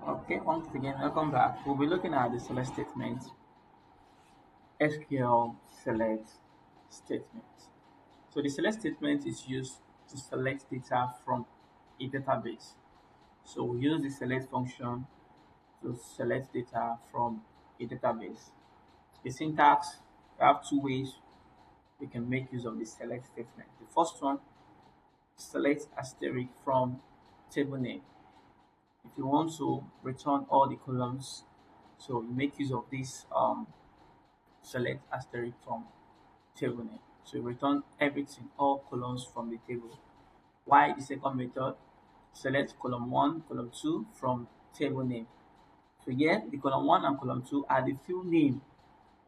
Okay, once again, welcome back. We'll be looking at the select statement, SQL select statement. So the select statement is used to select data from a database. So we use the select function to select data from a database. The syntax, we have two ways we can make use of the select statement. The first one, select asterisk from table name. If you want to return all the columns, so you make use of this select asterisk from table name. So you return everything, all columns from the table. Why the second method? Select column 1, column 2 from table name. So here, the column 1 and column 2 are the full name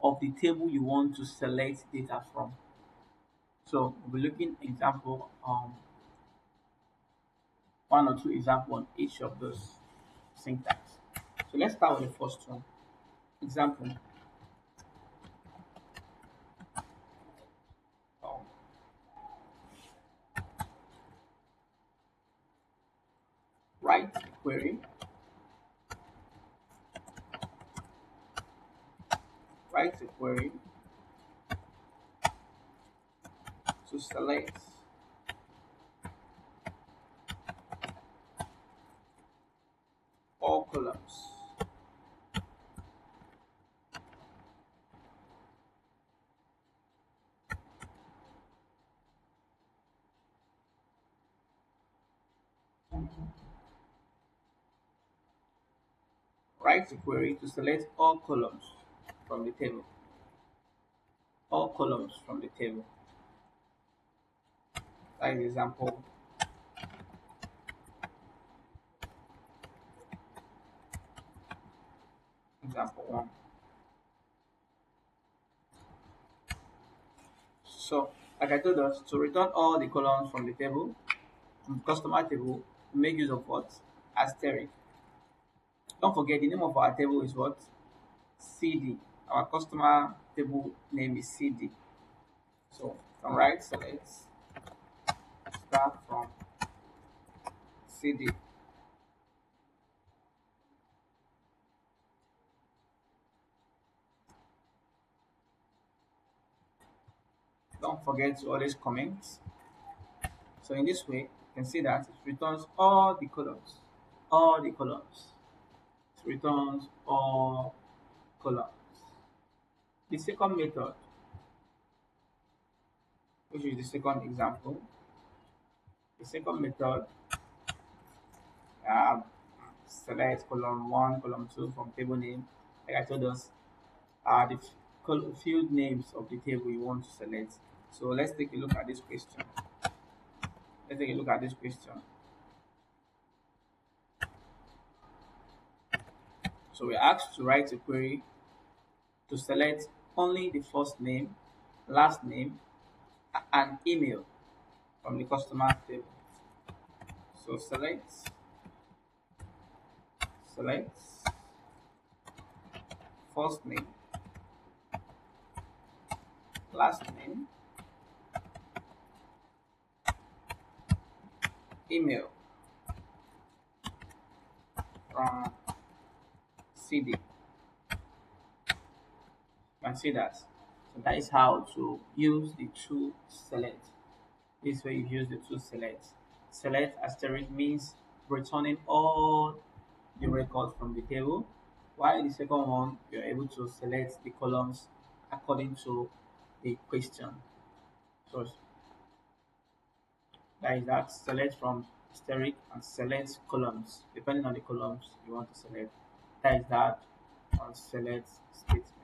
of the table you want to select data from. So we'll be looking example, one or two example on each of those syntax. So let's start with the first one. Example. Um, write query. Write a query to select all columns. Write a query to select all columns from the table. All columns from the table. That is example. Example 1. So, like I told us, to return all the columns from the table, from the customer table, we make use of what? Asterisk. Don't forget the name of our table is what? CD. Our customer table name is CD. So, from right, select start from CD. Don't forget to always comment. So in this way, you can see that it returns all the columns. All the columns. It returns all columns. The second method, which is the second example, the second method, uh, select column 1, column 2 from table name. Like I told us, are the field names of the table you want to select. So let's take a look at this question. Let's take a look at this question. So we're asked to write a query to select only the first name, last name, and email from the customer table. So select first name, last name, email from CD. You can see that. So that is how to use the two select. This way you use the two select. Select asterisk means returning all the records from the table, while the second one you're able to select the columns according to the question. So that is that. Select from asterisk and select columns depending on the columns you want to select. That is that on select statement.